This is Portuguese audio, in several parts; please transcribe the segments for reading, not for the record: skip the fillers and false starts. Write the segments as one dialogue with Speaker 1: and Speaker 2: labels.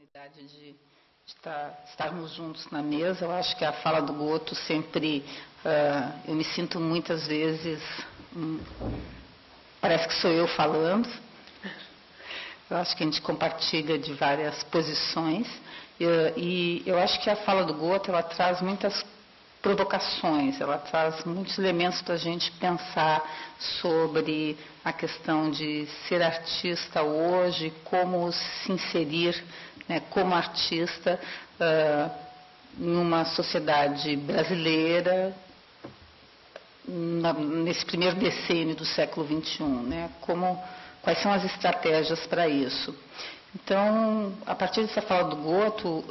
Speaker 1: oportunidade de estarmos juntos na mesa. Eu acho que a fala do Goto sempre, eu me sinto muitas vezes, parece que sou eu falando. Eu acho que a gente compartilha de várias posições e eu acho que a fala do Goto, ela traz muitas provocações, ela traz muitos elementos para a gente pensar sobre a questão de ser artista hoje, como se inserir, né, como artista em uma sociedade brasileira nesse primeiro decênio do século XXI, né, quais são as estratégias para isso. Então, a partir dessa fala do Goto,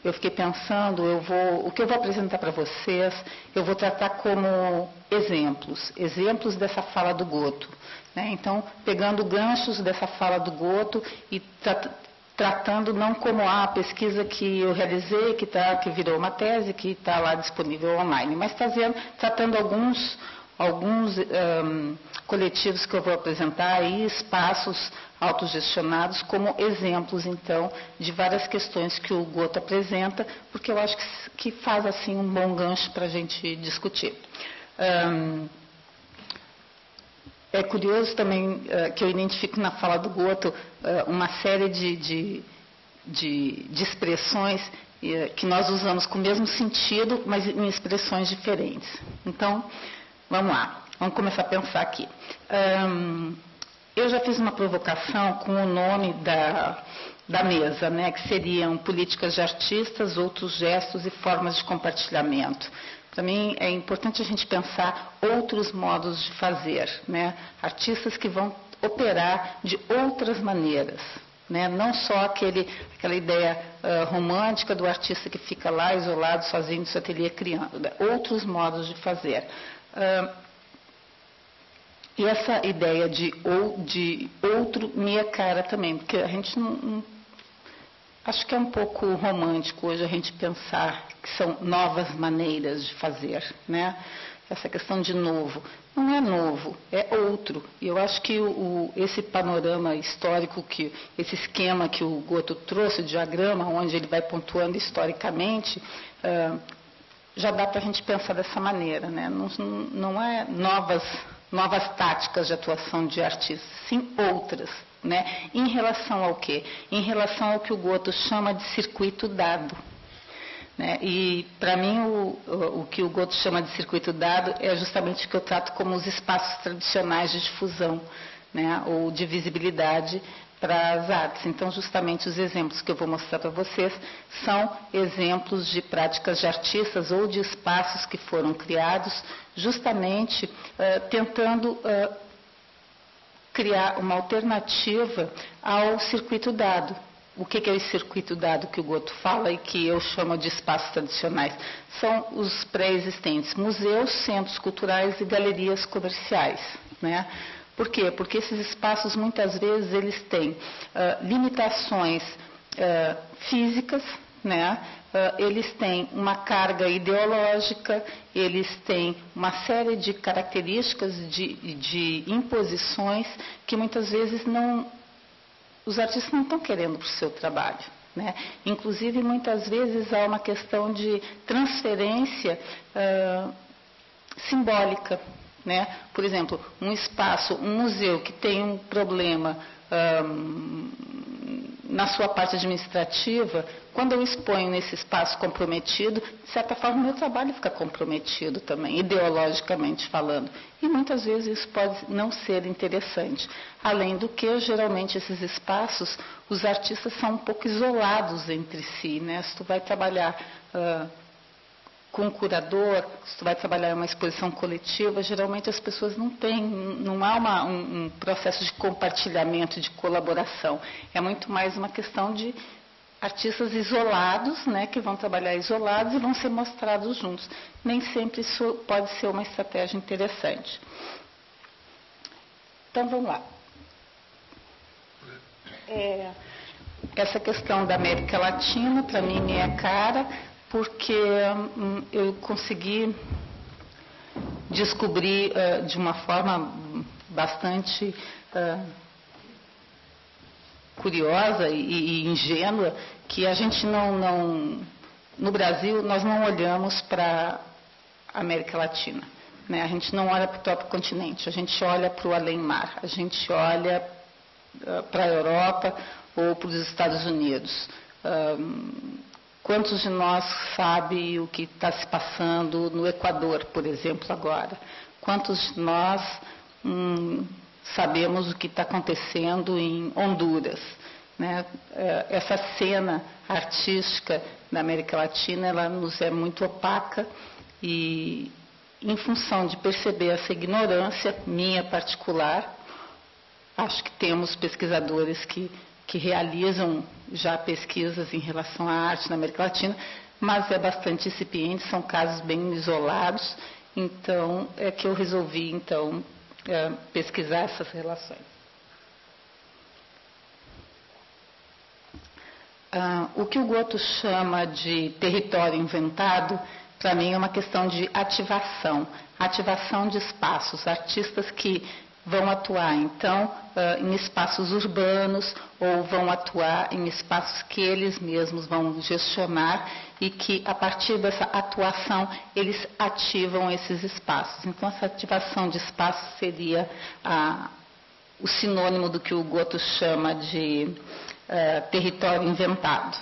Speaker 1: eu fiquei pensando, o que eu vou apresentar para vocês, eu vou tratar como exemplos dessa fala do Goto, né? Então, pegando ganchos dessa fala do Goto e tratando não como a pesquisa que eu realizei, que virou uma tese, que está lá disponível online, mas tratando alguns coletivos que eu vou apresentar aí, espaços autogestionados, como exemplos, então, de várias questões que o Goto apresenta, porque eu acho que faz, assim, um bom gancho para a gente discutir. É curioso também que eu identifico na fala do Goto uma série de expressões que nós usamos com o mesmo sentido, mas em expressões diferentes. Então, vamos lá, vamos começar a pensar aqui. Eu já fiz uma provocação com o nome da mesa, né, que seriam políticas de artistas, outros gestos e formas de compartilhamento. Para mim é importante a gente pensar outros modos de fazer, né, artistas que vão operar de outras maneiras, né, não só aquela ideia romântica do artista que fica lá isolado, sozinho no seu ateliê criando, né, outros modos de fazer. E essa ideia de outro me é cara também, porque a gente não acho que é um pouco romântico hoje a gente pensar que são novas maneiras de fazer, né? Essa questão de novo. Não é novo, é outro. E eu acho que esse panorama histórico, esse esquema que o Goto trouxe, o diagrama, onde ele vai pontuando historicamente, já dá para a gente pensar dessa maneira, né? Não é novas táticas de atuação de artistas, sim outras, né? Em relação ao quê? Em relação ao que o Goto chama de circuito dado, né? E para mim o que o Goto chama de circuito dado é justamente o que eu trato como os espaços tradicionais de difusão, né? Ou de visibilidade para as artes. Então, justamente os exemplos que eu vou mostrar para vocês são exemplos de práticas de artistas ou de espaços que foram criados justamente tentando criar uma alternativa ao circuito dado. O que é esse circuito dado que o Goto fala e que eu chamo de espaços tradicionais? São os pré-existentes museus, centros culturais e galerias comerciais, né? Por quê? Porque esses espaços, muitas vezes, eles têm limitações físicas, né? Eles têm uma carga ideológica, eles têm uma série de características, de imposições, que muitas vezes os artistas não estão querendo para o seu trabalho, né? Inclusive, muitas vezes, há uma questão de transferência simbólica, né? Por exemplo, um espaço, um museu que tem um problema na sua parte administrativa, quando eu exponho nesse espaço comprometido, de certa forma o meu trabalho fica comprometido também, ideologicamente falando. E muitas vezes isso pode não ser interessante. Além do que, geralmente, esses espaços, os artistas são um pouco isolados entre si, né? Se tu vai trabalhar com um curador, se tu vai trabalhar em uma exposição coletiva, geralmente as pessoas não há um processo de compartilhamento, de colaboração. É muito mais uma questão de artistas isolados, né, que vão trabalhar isolados e vão ser mostrados juntos. Nem sempre isso pode ser uma estratégia interessante. Então, vamos lá. Essa questão da América Latina, para mim, me é cara, porque eu consegui descobrir de uma forma bastante curiosa e ingênua, que a gente no Brasil, nós não olhamos para a América Latina, né? A gente não olha para o próprio continente, a gente olha para o além-mar, a gente olha para a Europa ou para os Estados Unidos. Quantos de nós sabem o que está se passando no Equador, por exemplo, agora? Quantos de nós sabemos o que está acontecendo em Honduras? Né? Essa cena artística da América Latina, ela nos é muito opaca e, em função de perceber essa ignorância minha particular, acho que temos pesquisadores que realizam já pesquisas em relação à arte na América Latina, mas é bastante incipiente, são casos bem isolados, então é que eu resolvi então pesquisar essas relações. O que o Goto chama de território inventado, para mim é uma questão de ativação de espaços, artistas que vão atuar, então, em espaços urbanos ou vão atuar em espaços que eles mesmos vão gestionar e que, a partir dessa atuação, eles ativam esses espaços. Então, essa ativação de espaços seria o sinônimo do que o Goto chama de território inventado.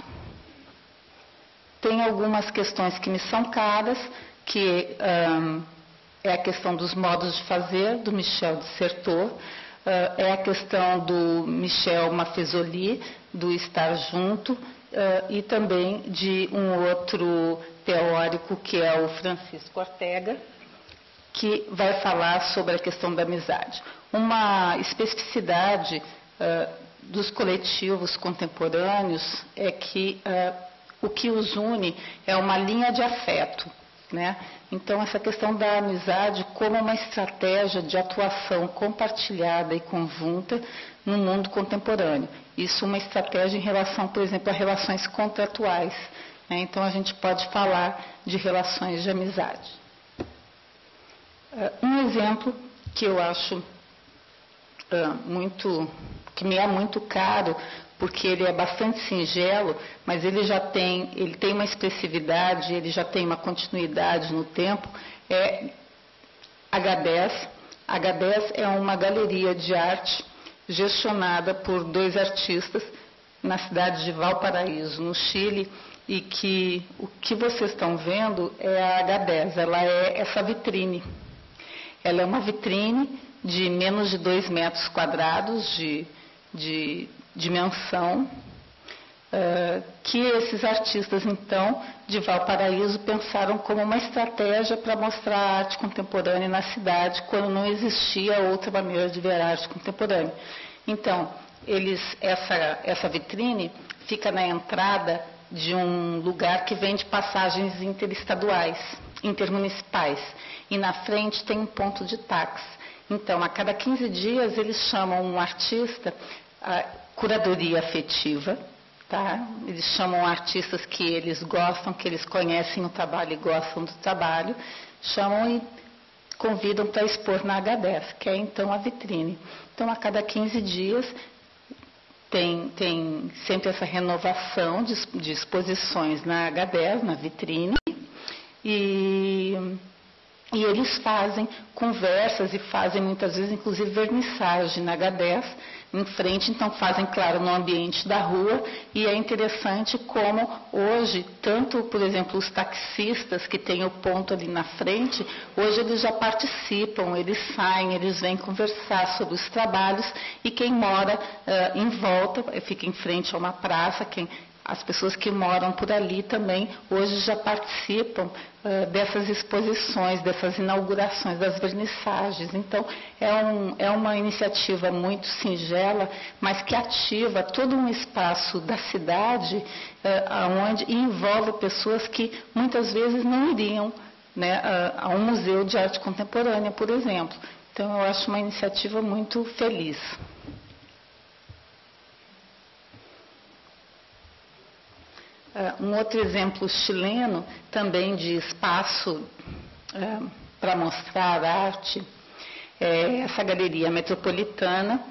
Speaker 1: Tem algumas questões que me são caras, que é a questão dos modos de fazer, do Michel de Certeau, é a questão do Michel Maffezoli, do estar junto, e também de um outro teórico, que é o Francisco Ortega, que vai falar sobre a questão da amizade. Uma especificidade dos coletivos contemporâneos é que o que os une é uma linha de afeto, né? Então, essa questão da amizade como uma estratégia de atuação compartilhada e conjunta no mundo contemporâneo. Isso é uma estratégia em relação, por exemplo, a relações contratuais, né? Então, a gente pode falar de relações de amizade. Um exemplo que eu acho que me é muito caro, porque ele é bastante singelo, mas ele tem uma expressividade, ele já tem uma continuidade no tempo, é H10. H10 é uma galeria de arte gestionada por 2 artistas na cidade de Valparaíso, no Chile, e que o que vocês estão vendo é a H10, ela é essa vitrine. Ela é uma vitrine de menos de 2 metros quadrados de dimensão, que esses artistas, então, de Valparaíso, pensaram como uma estratégia para mostrar a arte contemporânea na cidade, quando não existia outra maneira de ver a arte contemporânea. Então, essa vitrine fica na entrada de um lugar que vende passagens interestaduais, intermunicipais, e na frente tem um ponto de táxi. Então, a cada 15 dias, eles chamam um artista, curadoria afetiva, tá? Eles chamam artistas que eles gostam, que eles conhecem o trabalho e gostam do trabalho, chamam e convidam para expor na H10, que é então a vitrine. Então, a cada 15 dias tem sempre essa renovação de exposições na H10, na vitrine, e eles fazem conversas e fazem muitas vezes, inclusive, vernissagem na H10 em frente, então fazem, claro, no ambiente da rua, e é interessante como hoje, tanto, por exemplo, os taxistas que têm o ponto ali na frente, hoje eles já participam, eles saem, eles vêm conversar sobre os trabalhos, e quem mora em volta, fica em frente a uma praça, as pessoas que moram por ali também hoje já participam dessas exposições, dessas inaugurações, das vernissagens. Então, é uma iniciativa muito singela, mas que ativa todo um espaço da cidade, onde envolve pessoas que muitas vezes não iriam, né, a um museu de arte contemporânea, por exemplo. Então, eu acho uma iniciativa muito feliz. Um outro exemplo chileno, também de espaço para mostrar arte, é essa galeria metropolitana,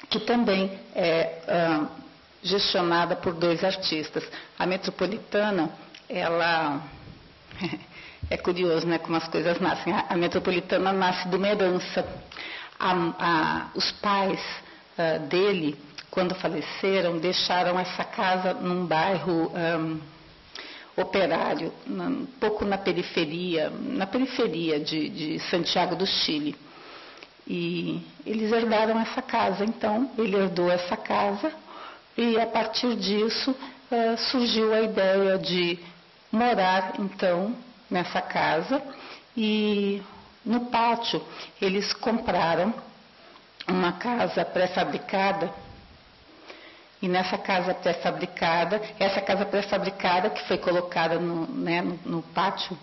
Speaker 1: que também é gestionada por 2 artistas. A Metropolitana, ela... É curioso, né, como as coisas nascem. A Metropolitana nasce de uma herança. Os pais dele, quando faleceram, deixaram essa casa num bairro operário, um pouco na periferia de Santiago do Chile. E eles herdaram essa casa, então ele herdou essa casa e a partir disso surgiu a ideia de morar então nessa casa e no pátio eles compraram uma casa pré-fabricada e nessa casa pré-fabricada, essa casa pré-fabricada que foi colocada no pátio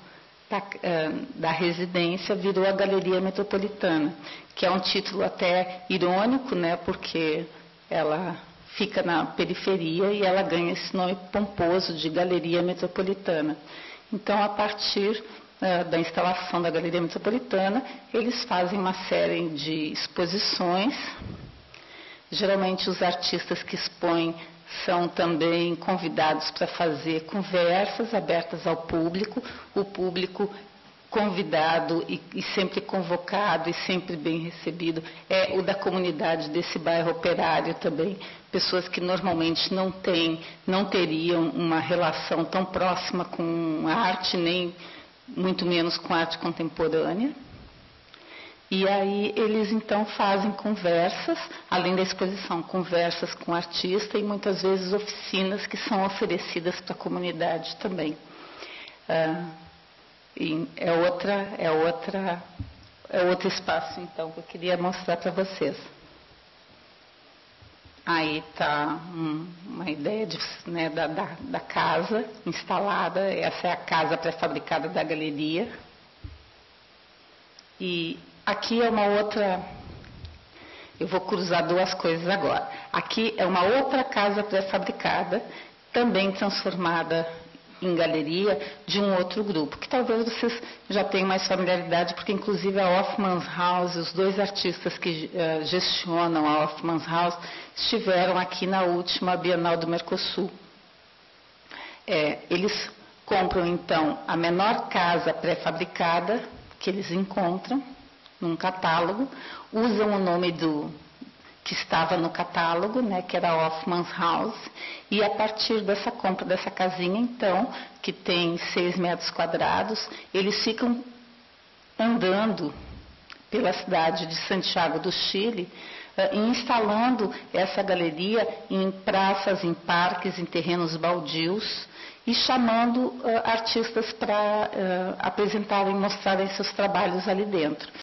Speaker 1: da residência virou a Galeria Metropolitana, que é um título até irônico, né, porque ela fica na periferia e ela ganha esse nome pomposo de Galeria Metropolitana. Então, a partir da instalação da Galeria Metropolitana, eles fazem uma série de exposições. Geralmente, os artistas que expõem são também convidados para fazer conversas abertas ao público, o público convidado e sempre convocado e sempre bem recebido é o da comunidade desse bairro operário também, pessoas que normalmente não teriam uma relação tão próxima com a arte, nem muito menos com a arte contemporânea. E aí eles então fazem conversas, além da exposição, conversas com o artista e muitas vezes oficinas que são oferecidas para a comunidade também. É outro espaço então que eu queria mostrar para vocês. Aí está uma ideia da casa instalada, essa é a casa pré-fabricada da galeria. E aqui é uma outra, eu vou cruzar 2 coisas agora. Aqui é uma outra casa pré-fabricada, também transformada em galeria, de um outro grupo, que talvez vocês já tenham mais familiaridade, porque inclusive a Hoffmanns House, os 2 artistas que gestionam a Hoffmanns House, estiveram aqui na última Bienal do Mercosul. Eles compram então a menor casa pré-fabricada que eles encontram num catálogo, usam o nome que estava no catálogo, né, que era a Hoffmanns House, e a partir dessa compra dessa casinha, então, que tem 6 metros quadrados, eles ficam andando pela cidade de Santiago do Chile, instalando essa galeria em praças, em parques, em terrenos baldios, e chamando artistas para apresentarem, mostrarem seus trabalhos ali dentro.